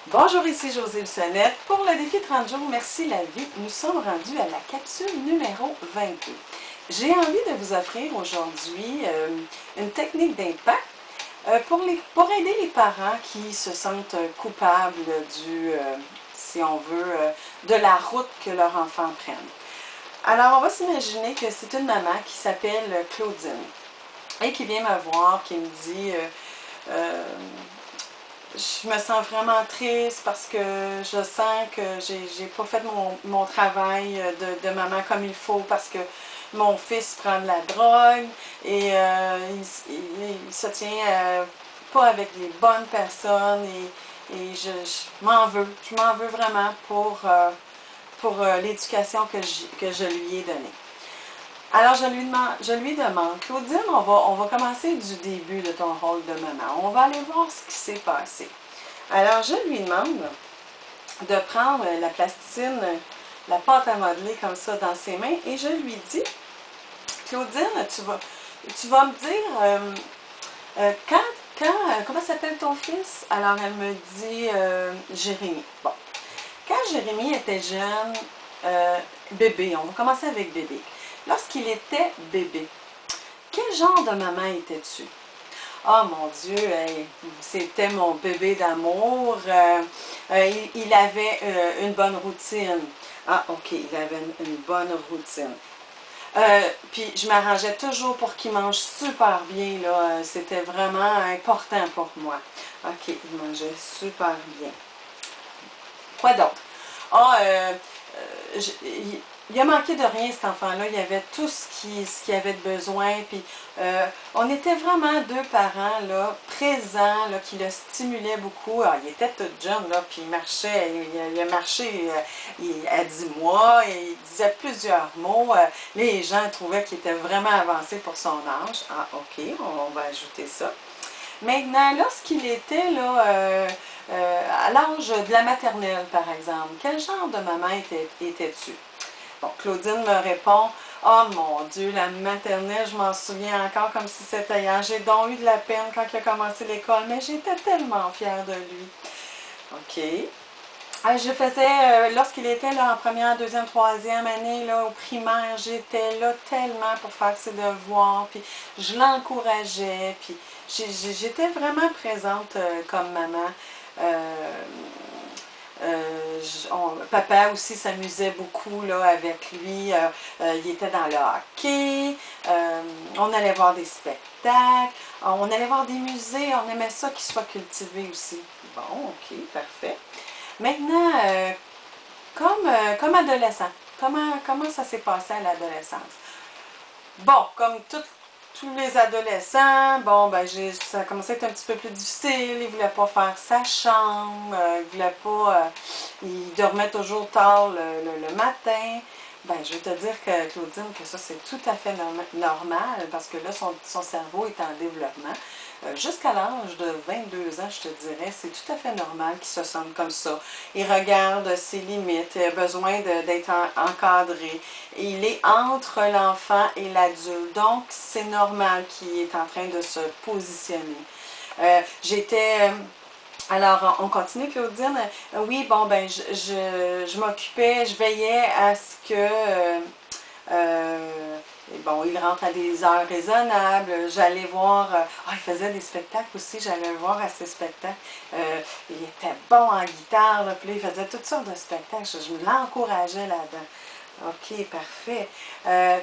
Bonjour, ici Josée Bissonnette. Pour le défi 30 jours, merci la vie, nous sommes rendus à la capsule numéro 22. J'ai envie de vous offrir aujourd'hui une technique d'impact pour aider les parents qui se sentent coupables si on veut, de la route que leurs enfants prennent. Alors, on va s'imaginer que c'est une maman qui s'appelle Claudine et qui vient me voir, qui me dit je me sens vraiment triste parce que je sens que j'ai pas fait mon travail de maman comme il faut parce que mon fils prend de la drogue et il se tient pas avec les bonnes personnes et je m'en veux. Je m'en veux vraiment pour l'éducation que je lui ai donnée. Alors, je lui demande, Claudine, on va commencer du début de ton rôle de maman. On va aller voir ce qui s'est passé. Alors, je lui demande de prendre la plasticine, la pâte à modeler comme ça dans ses mains et je lui dis, Claudine, tu vas me dire, comment s'appelle ton fils? Alors, elle me dit Jérémy. Bon, quand Jérémy était jeune, bébé, on va commencer avec bébé. Lorsqu'il était bébé, quel genre de maman étais-tu? Oh mon Dieu, c'était mon bébé d'amour. Il avait une bonne routine. Ah, ok, il avait une bonne routine. Puis je m'arrangeais toujours pour qu'il mange super bien. C'était vraiment important pour moi. Ok, il mangeait super bien. Quoi d'autre? Ah, il a manqué de rien, cet enfant-là. Il avait tout ce qu'il avait de besoin. Puis, on était vraiment deux parents là, présents, là, qui le stimulaient beaucoup. Alors, il était tout jeune, là, puis il marchait. Il a marché à 10 mois. Et il disait plusieurs mots. Les gens trouvaient qu'il était vraiment avancé pour son âge. Ah, OK, on va ajouter ça. Maintenant, lorsqu'il était là, à l'âge de la maternelle, par exemple, quel genre de maman étais-tu? Bon, Claudine me répond, « Oh mon Dieu, la maternelle, je m'en souviens encore comme si c'était hier. J'ai donc eu de la peine quand il a commencé l'école, mais j'étais tellement fière de lui. » OK. Je faisais, lorsqu'il était là en première, deuxième, troisième année, là, au primaire, j'étais là tellement pour faire ses devoirs, puis je l'encourageais, puis j'étais vraiment présente comme maman. Papa aussi s'amusait beaucoup là, avec lui. Il était dans le hockey. On allait voir des spectacles. On allait voir des musées. On aimait ça qu'il soit cultivé aussi. Bon, ok, parfait. Maintenant, comme adolescent, comment ça s'est passé à l'adolescence? Bon, comme tous les adolescents, bon, ben, ça a commencé à être un petit peu plus difficile. Il ne voulait pas faire sa chambre, il voulait pas, il dormait toujours tard le matin. Ben, je vais te dire que, Claudine, que ça, c'est tout à fait normal parce que là, son cerveau est en développement. Jusqu'à l'âge de 22 ans, je te dirais, c'est tout à fait normal qu'il se sente comme ça. Il regarde ses limites, il a besoin d'être encadré. Il est entre l'enfant et l'adulte, donc c'est normal qu'il est en train de se positionner. Alors, on continue, Claudine. Oui, bon, ben, je m'occupais, je veillais à ce que bon, il rentre à des heures raisonnables. J'allais voir, il faisait des spectacles aussi, j'allais voir à ses spectacles. Il était bon en guitare, là, puis là, il faisait toutes sortes de spectacles. Je l'encourageais là-dedans. OK, parfait.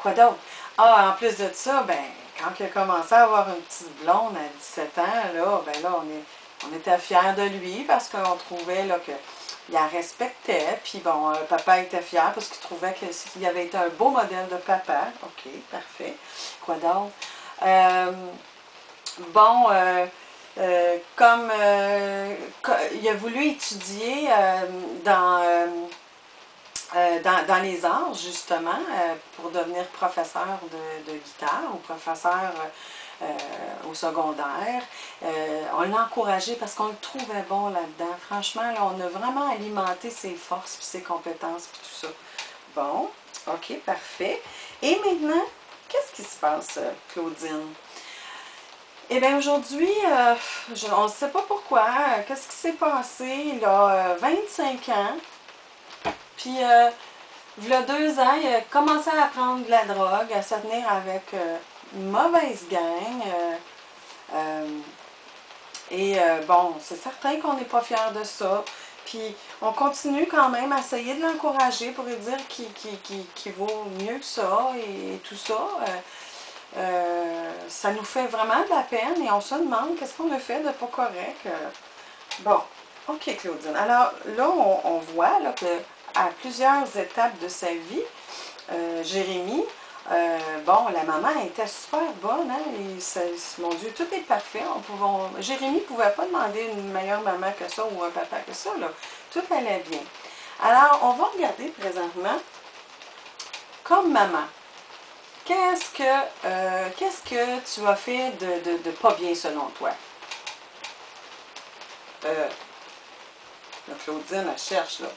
Quoi d'autre? Ah, en plus de ça, ben, quand il a commencé à avoir une petite blonde à 17 ans, là, ben là, on était fiers de lui parce qu'on trouvait là, que il la respectait, puis bon, papa était fier parce qu'il trouvait qu'il avait été un beau modèle de papa. OK, parfait. Quoi d'autre? Bon, il a voulu étudier dans les arts, justement, pour devenir professeur de guitare ou professeur au secondaire. On l'a encouragé parce qu'on le trouvait bon là-dedans. Franchement, là, on a vraiment alimenté ses forces, puis ses compétences, puis tout ça. Bon, OK, parfait. Et maintenant, qu'est-ce qui se passe, Claudine? Eh bien, aujourd'hui, on ne sait pas pourquoi. Qu'est-ce qui s'est passé? Il a 25 ans. Puis, il y a 2 ans, il a commencé à prendre de la drogue, à se tenir avec une mauvaise gang. Bon, c'est certain qu'on n'est pas fiers de ça. Puis, on continue quand même à essayer de l'encourager pour lui dire qu'il vaut mieux que ça et tout ça. Ça nous fait vraiment de la peine et on se demande qu'est-ce qu'on a fait de pas correct. Bon, ok Claudine. Alors là, on voit là, que à plusieurs étapes de sa vie, Jérémy, bon, la maman était super bonne, hein, et mon Dieu, tout est parfait. Jérémy ne pouvait pas demander une meilleure maman que ça ou un papa que ça, là. Tout allait bien. Alors, on va regarder présentement comme maman. Qu'est-ce que tu as fait de pas bien selon toi? La Claudine, elle cherche, là.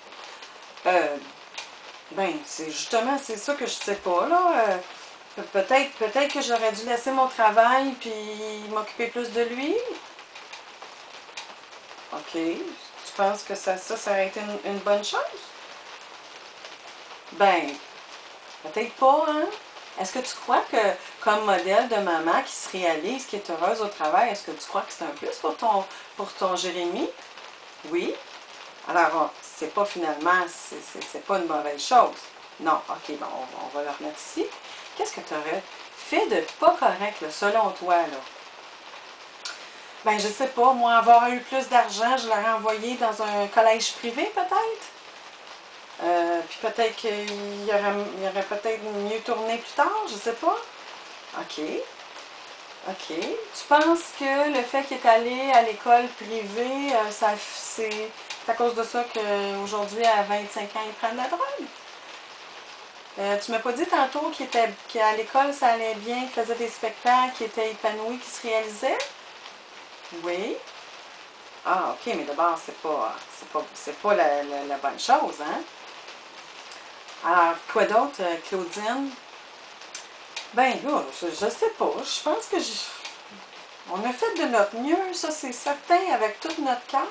C'est ça que je sais pas, là. Peut-être que j'aurais dû laisser mon travail puis m'occuper plus de lui. OK. Tu penses que ça aurait été une bonne chose? Ben, peut-être pas, hein? Est-ce que tu crois que, comme modèle de maman qui se réalise, qui est heureuse au travail, est-ce que tu crois que c'est un plus pour ton Jérémy? Oui. Alors, c'est pas finalement, c'est pas une mauvaise chose. Non, ok, bon, on va le remettre ici. Qu'est-ce que tu aurais fait de pas correct, là, selon toi, là? Ben, je sais pas, moi, avoir eu plus d'argent, je l'aurais envoyé dans un collège privé, peut-être? Puis peut-être qu'il aurait peut-être mieux tourné plus tard, je sais pas. OK. OK. Tu penses que le fait qu'il est allé à l'école privée, c'est à cause de ça qu'aujourd'hui, à 25 ans, il prend de la drogue? Tu m'as pas dit tantôt qu'à l'école, ça allait bien, qu'il faisait des spectacles, qu'il était épanoui, qu'il se réalisait? Oui. Ah, OK, mais d'abord, c'est pas la bonne chose, hein? Alors, quoi d'autre, Claudine? Ben là, je sais pas. Je pense que on a fait de notre mieux, ça c'est certain, avec tout notre cœur.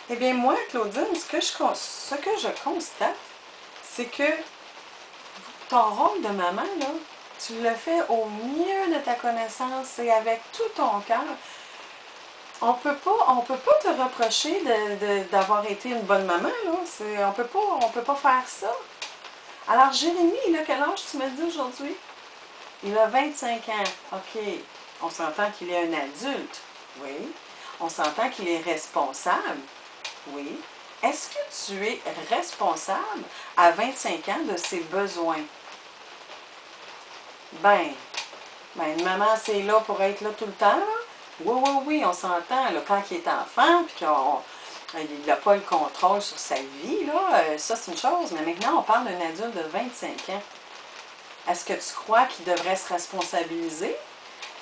Eh bien, moi, Claudine, ce que je constate, c'est que ton rôle de maman, là, tu le fais au mieux de ta connaissance et avec tout ton cœur. On peut pas te reprocher d'avoir été une bonne maman, là. On peut pas faire ça. Alors, Jérémy, il a quel âge tu me dis aujourd'hui? Il a 25 ans. OK. On s'entend qu'il est un adulte. Oui. On s'entend qu'il est responsable. Oui. Est-ce que tu es responsable à 25 ans de ses besoins? Ben, une maman, c'est là pour être là tout le temps, là. Oui, oui, oui, on s'entend, là, quand il est enfant, puis qu'il n'a pas le contrôle sur sa vie, là, ça c'est une chose, mais maintenant on parle d'un adulte de 25 ans. Est-ce que tu crois qu'il devrait se responsabiliser,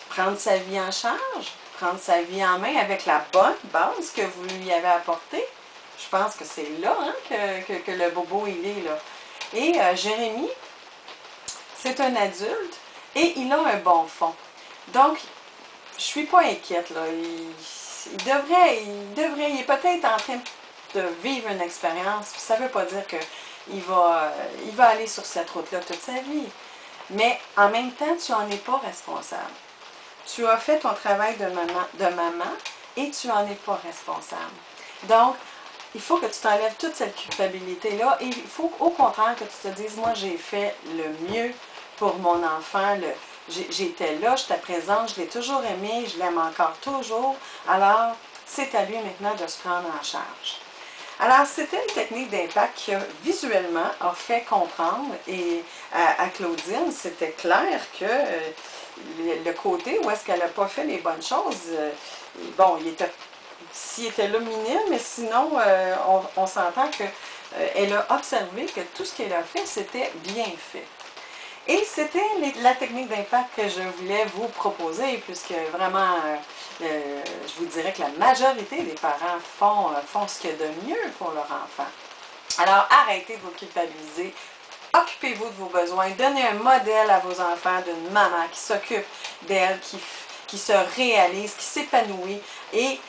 prendre sa vie en charge, prendre sa vie en main avec la bonne base que vous lui avez apportée? Je pense que c'est là, hein, que le bobo il est, là. Et Jérémy, c'est un adulte et il a un bon fond. Donc, je suis pas inquiète, là. Il est peut-être en train de vivre une expérience. Ça ne veut pas dire qu'il va aller sur cette route-là toute sa vie. Mais en même temps, tu n'en es pas responsable. Tu as fait ton travail de maman et tu n'en es pas responsable. Donc, il faut que tu t'enlèves toute cette culpabilité-là et il faut au contraire que tu te dises, moi j'ai fait le mieux pour mon enfant, j'étais là, j'étais présente, je l'ai toujours aimé, je l'aime encore toujours, alors c'est à lui maintenant de se prendre en charge. Alors, c'était une technique d'impact qui, visuellement, a fait comprendre, et à Claudine, c'était clair que le côté où est-ce qu'elle n'a pas fait les bonnes choses, bon, s'il était là minime, mais sinon, on s'entend qu'elle a observé que tout ce qu'elle a fait, c'était bien fait. Et c'était la technique d'impact que je voulais vous proposer, puisque vraiment, je vous dirais que la majorité des parents font ce qu'il y a de mieux pour leur enfant. Alors, arrêtez de vous culpabiliser. Occupez-vous de vos besoins. Donnez un modèle à vos enfants d'une maman qui s'occupe d'elle, qui se réalise, qui s'épanouit et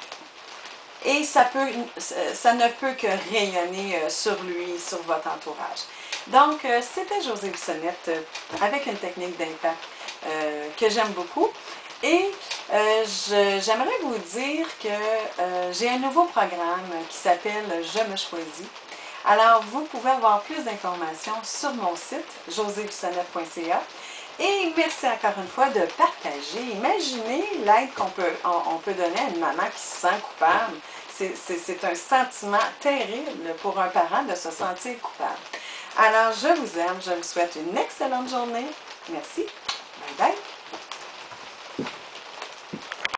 ça ne peut que rayonner sur lui, sur votre entourage. Donc, c'était Josée Bissonnette avec une technique d'impact que j'aime beaucoup. Et j'aimerais vous dire que j'ai un nouveau programme qui s'appelle Je me choisis. Alors, vous pouvez avoir plus d'informations sur mon site, josébissonnette.ca. Et merci encore une fois de partager. Imaginez l'aide on peut donner à une maman qui se sent coupable. C'est un sentiment terrible pour un parent de se sentir coupable. Alors, je vous aime, je vous souhaite une excellente journée. Merci. Bye bye.